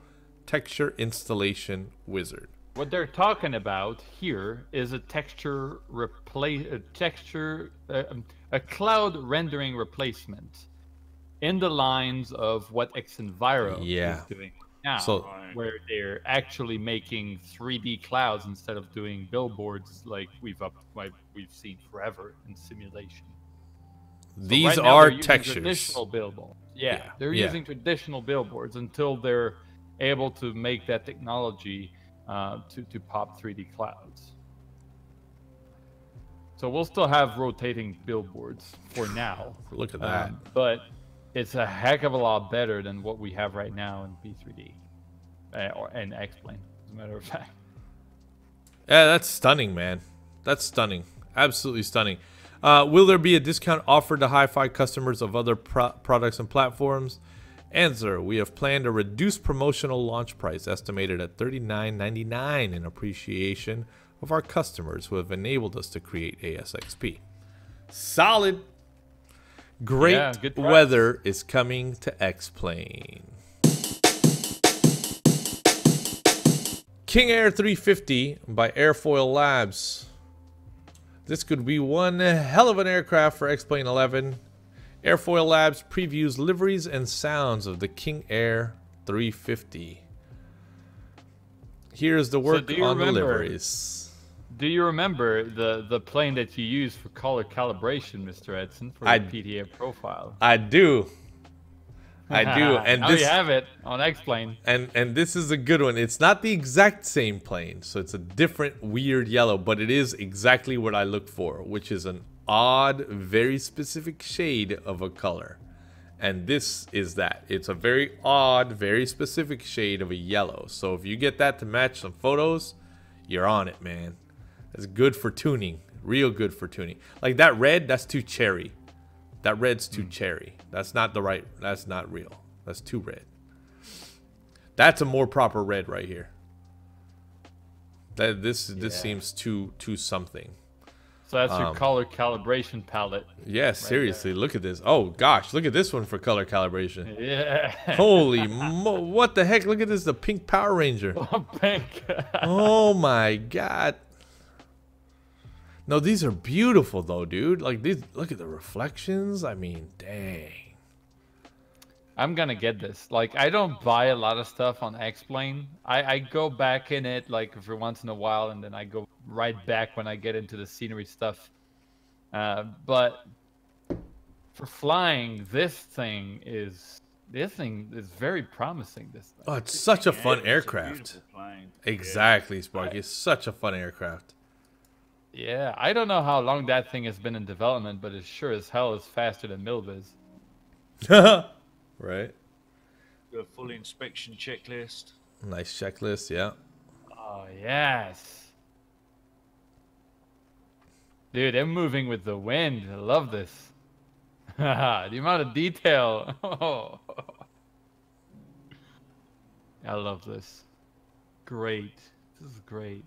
texture installation wizard. What they're talking about here is a a cloud rendering replacement in the lines of what Xenviro is doing now, where they're actually making 3D clouds instead of doing billboards like we've seen forever in simulation. These right now are they're using textures. Traditional billboards. They're using traditional billboards until they're able to make that technology to pop 3D clouds. So we'll still have rotating billboards for now. Look at that. But it's a heck of a lot better than what we have right now in P3D and X-Plane, as a matter of fact. Yeah, that's stunning, man. That's stunning. Absolutely stunning. Will there be a discount offered to Hi-Fi customers of other products and platforms? Answer: we have planned a reduced promotional launch price estimated at $39.99 in appreciation of our customers who have enabled us to create ASXP. Solid. Great good price. weather is coming to X-Plane. King Air 350 by Airfoil Labs. This could be one hell of an aircraft for X-Plane 11. Airfoil Labs previews liveries and sounds of the King Air 350. Here's the work on the liveries. Do you remember the plane that you used for color calibration, Mr. Edson, for the PDA profile? I do. I do. And now this, you have it on X-Plane. And this is a good one. It's not the exact same plane, so it's a different weird yellow, but it is exactly what I look for, which is an odd, very specific shade of a color. And this is that. It's a very odd, very specific shade of a yellow. So if you get that to match some photos, you're on it, man. That's good for tuning. Real good for tuning. Like that red, that's too cherry. That red's too cherry. That's not the right, that's not real. That's too red. That's a more proper red right here. This seems too something. So that's your color calibration palette. Yeah, seriously, look at this. Oh gosh, look at this one for color calibration. Yeah. Holy what the heck? Look at this, the pink Power Ranger. Pink. Oh my god. No, these are beautiful though, dude. Like these, look at the reflections. I mean, dang. I'm gonna get this. Like, I don't buy a lot of stuff on X-Plane. I go back in it like every once in a while, and then I go right back when I get into the scenery stuff. But for flying, this thing is very promising. This thing. Oh, it's such a fun aircraft. Exactly, Sparky. It's such a fun aircraft. Yeah, I don't know how long that thing has been in development, but it sure as hell is faster than Milviz. Right. Do a full inspection checklist. Nice checklist, yeah. Oh, yes. Dude, they're moving with the wind. I love this. The amount of detail. Oh. I love this. Great. This is great.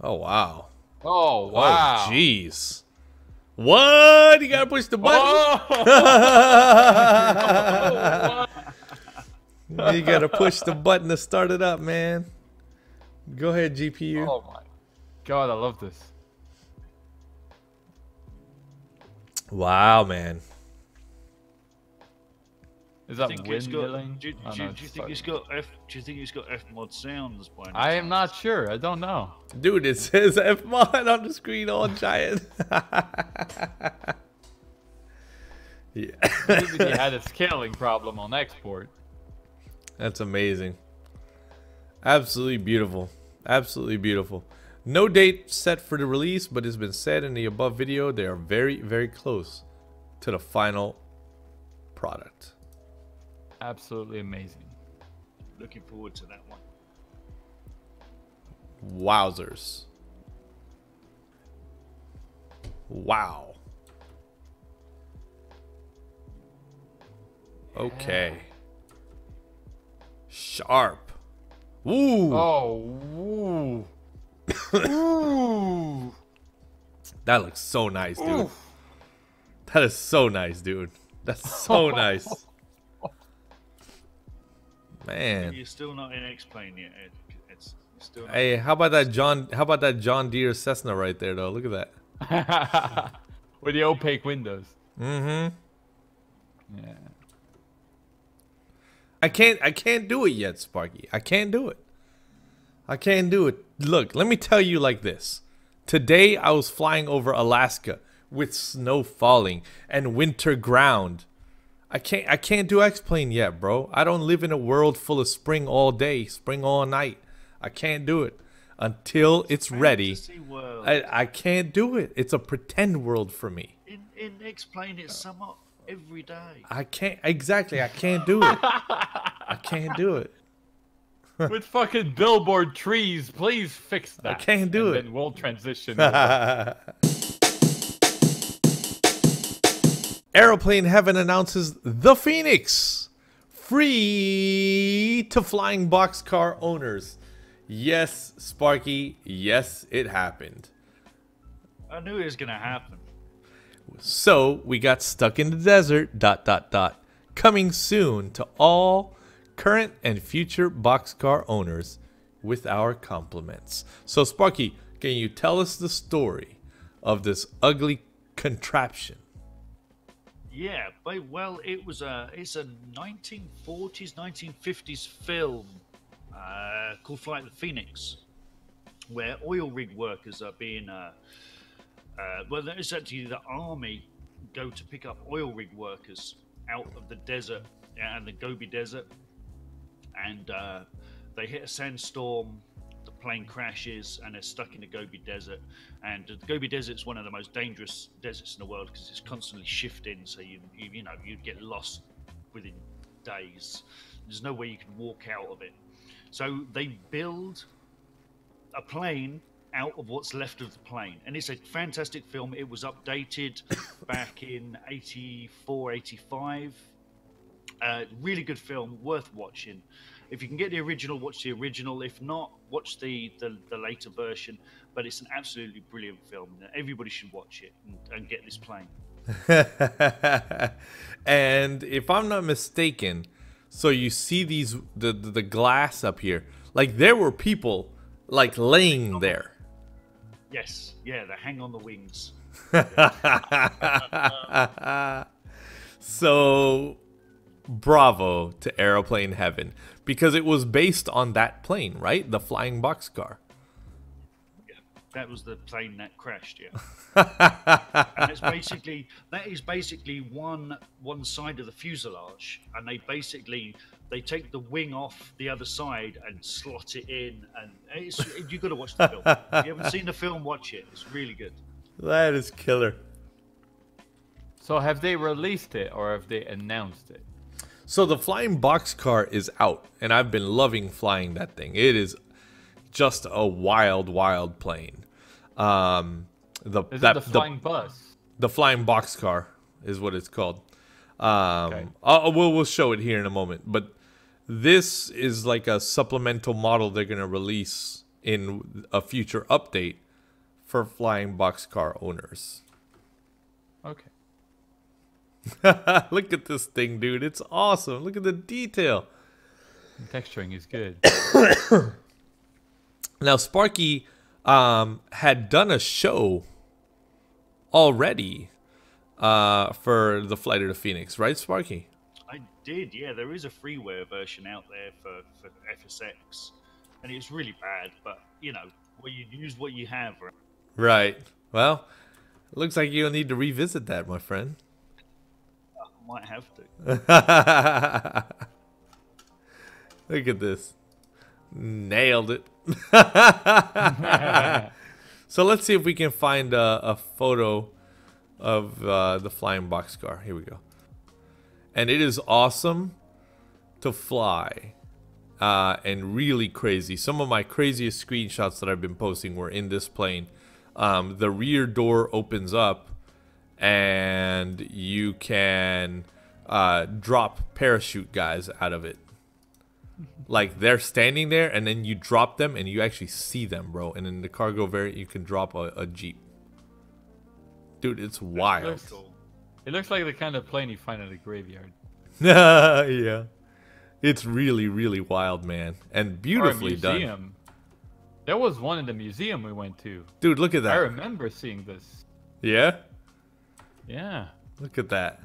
Oh, wow. Oh, wow. Oh, jeez. What? You gotta push the button? Oh. You gotta push the button to start it up, man. Go ahead, GPU. Oh my god, I love this. Wow, man. Is that windmilling? Do you think it's got F mod sounds by any I am chance? not sure. I don't know. Dude, it says Fmod on the screen all giant. Yeah. Maybe they had a scaling problem on export. That's amazing. Absolutely beautiful. Absolutely beautiful. No date set for the release, but it's been said in the above video they are very, very close to the final product. Absolutely amazing. Looking forward to that one. Wowzers. Wow. Okay. Sharp. Ooh. Oh, ooh. Ooh. That looks so nice, dude. That is so nice, dude. That's so nice. Man. You're still not in X-Plane yet, Ed. It's still not. Hey, how about that John Deere Cessna right there though? Look at that. With the opaque windows. Mm-hmm. Yeah. I can't do it yet, Sparky. I can't do it. I can't do it. Look, let me tell you like this. Today I was flying over Alaska with snow falling and winter ground. I can't do X-Plane yet, bro. I don't live in a world full of spring all day, spring all night. I can't do it until it's ready. I can't do it. It's a pretend world for me. In X-Plane, it's summer every day. I can't exactly. I can't do it. I can't do it. With fucking billboard trees, please fix that. I can't do it. Then we'll transition. Aeroplane Heaven announces the Phoenix, free to flying boxcar owners. Yes, Sparky. Yes, it happened. I knew it was gonna happen. So we got stuck in the desert. ... Coming soon to all current and future boxcar owners. with our compliments. So Sparky, can you tell us the story of this ugly contraption? Yeah, well, it's a 1940s, 1950s film called Flight of the Phoenix, where oil rig workers are being, well, it's actually the army go to pick up oil rig workers out of the desert and the Gobi Desert, and they hit a sandstorm. The plane crashes and they're stuck in the Gobi Desert. And the Gobi Desert is one of the most dangerous deserts in the world because it's constantly shifting. So you'd get lost within days. There's no way you can walk out of it. So they build a plane out of what's left of the plane, and it's a fantastic film. It was updated back in 84, 85. Really good film, worth watching. If you can get the original, watch the original. If not, watch the later version. But it's an absolutely brilliant film. Everybody should watch it and get this plane. And if I'm not mistaken, so you see the glass up here, like there were people like laying there. Yes, yeah, they hang on the wings. So bravo to Aeroplane Heaven, because it was based on that plane, right? The flying boxcar. Yeah, that was the plane that crashed. Yeah, and that is basically one side of the fuselage, and they take the wing off the other side and slot it in, and you got to watch the film. If you haven't seen the film, watch it. It's really good. That is killer. So have they released it or have they announced it? So the flying boxcar is out, and I've been loving flying that thing. It is just a wild, wild plane. Is it the flying bus? The flying boxcar is what it's called. Okay. We'll show it here in a moment. But this is like a supplemental model they're going to release in a future update for flying boxcar owners. Okay. Look at this thing, dude. It's awesome. Look at the detail. The texturing is good. Now, Sparky had done a show already for the Flight of the Phoenix, right, Sparky? I did, yeah. There is a freeware version out there for FSX, and it's really bad, but, you use what you have. Right. Well, it looks like you'll need to revisit that, my friend. Might have to. Look at this. Nailed it. So let's see if we can find a photo of the flying boxcar. Here we go. And it is awesome to fly and really crazy. Some of my craziest screenshots that I've been posting were in this plane. The rear door opens up and you can drop parachute guys out of it. Like they're standing there and then you drop them and you actually see them, bro. And in the cargo variant you can drop a Jeep. Dude, it's wild. It looks like the kind of plane you find at a graveyard. Yeah. It's really, really wild, man. And beautifully done. There was one in the museum we went to. Dude, look at that. I remember seeing this. Yeah? Yeah. Look at that.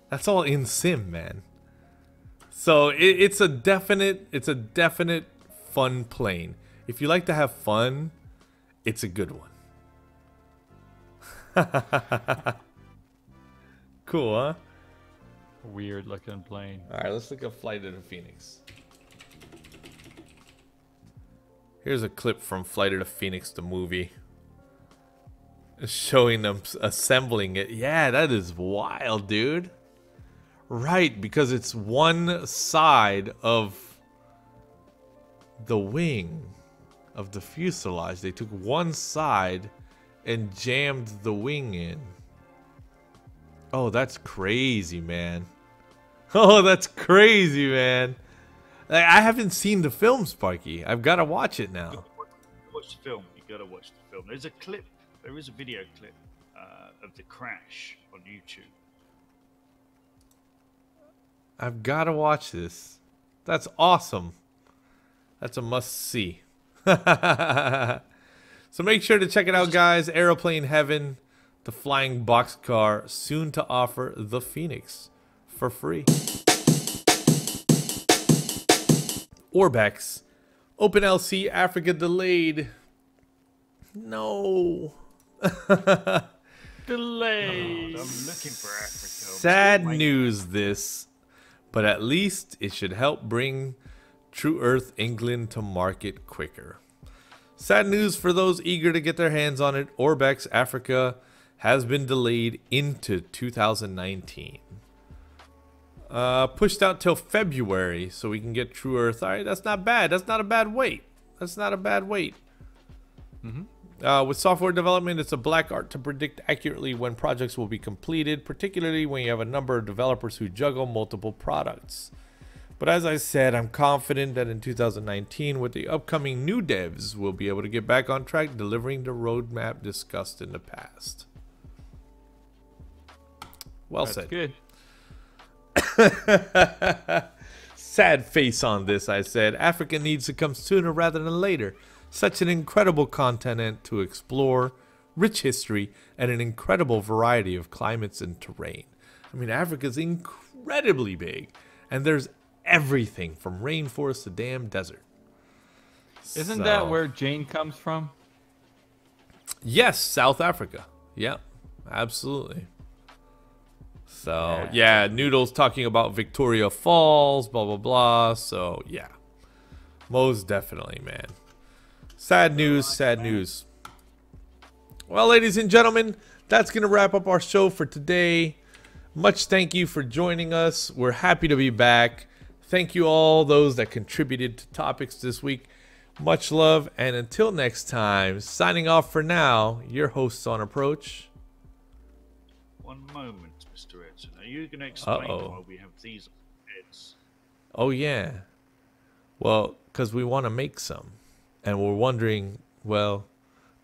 That's all in sim, man. So it's a definite fun plane. If you like to have fun, it's a good one. Cool, huh? Weird looking plane. All right, let's look at Flight of the Phoenix. Here's a clip from Flight of the Phoenix, the movie. Showing them assembling it. Yeah, that is wild, dude. Right, because it's one side of the wing of the fuselage. They took one side and jammed the wing in. Oh, that's crazy, man. Oh, that's crazy, man. Like, I haven't seen the film, Sparky. I've got to watch it now. Watch the film. You gotta watch the film. There's a clip. There is a video clip of the crash on YouTube. I've got to watch this. That's awesome. That's a must see. So make sure to check it out, guys. Aeroplane Heaven, the flying boxcar, soon to offer the Phoenix for free. Orbex, OpenLC Africa delayed. No. Delay. I'm looking for Africa. Sad news this, but at least it should help bring True Earth England to market quicker. Sad news for those eager to get their hands on it. Orbex Africa has been delayed into 2019. Pushed out till February so we can get True Earth. All right, that's not bad. That's not a bad wait. That's not a bad wait. With software development, it's a black art to predict accurately when projects will be completed, particularly when you have a number of developers who juggle multiple products. But as I said, I'm confident that in 2019, with the upcoming new devs, we'll be able to get back on track, delivering the roadmap discussed in the past. Well That's said. Good. Sad face on this, I said. Africa needs to come sooner rather than later. Such an incredible continent to explore, rich history, and an incredible variety of climates and terrain. I mean, Africa's incredibly big, and there's everything from rainforest to damn desert. Isn't that where Jane comes from? Yes, South Africa. Yeah, absolutely. So, yeah, Noodle's talking about Victoria Falls, blah, blah, blah. So, yeah, most definitely, man. Sad news, sad news. Well, ladies and gentlemen, that's going to wrap up our show for today. Much thank you for joining us. We're happy to be back. Thank you all those that contributed to topics this week. Much love, and until next time, signing off for now, your hosts on approach. One moment, Mr. Edson. Are you going to explain why we have these heads? Oh, yeah. Well, because we want to make some. And we're wondering, well,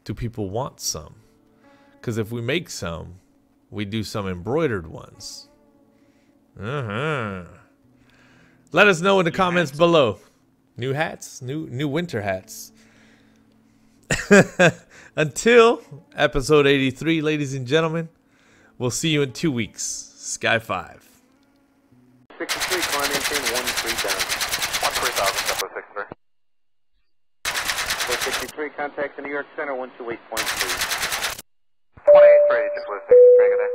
do people want some? Because if we make some, we do some embroidered ones. Let us know in the comments below. New hats? New winter hats. Until episode 83, ladies and gentlemen, we'll see you in 2 weeks. Sky 5. 63, climb maintain 13 down. 13,000, Jumbo 63. 463, contact the New York Center 128.3. 28 for Jumbo 63, good day.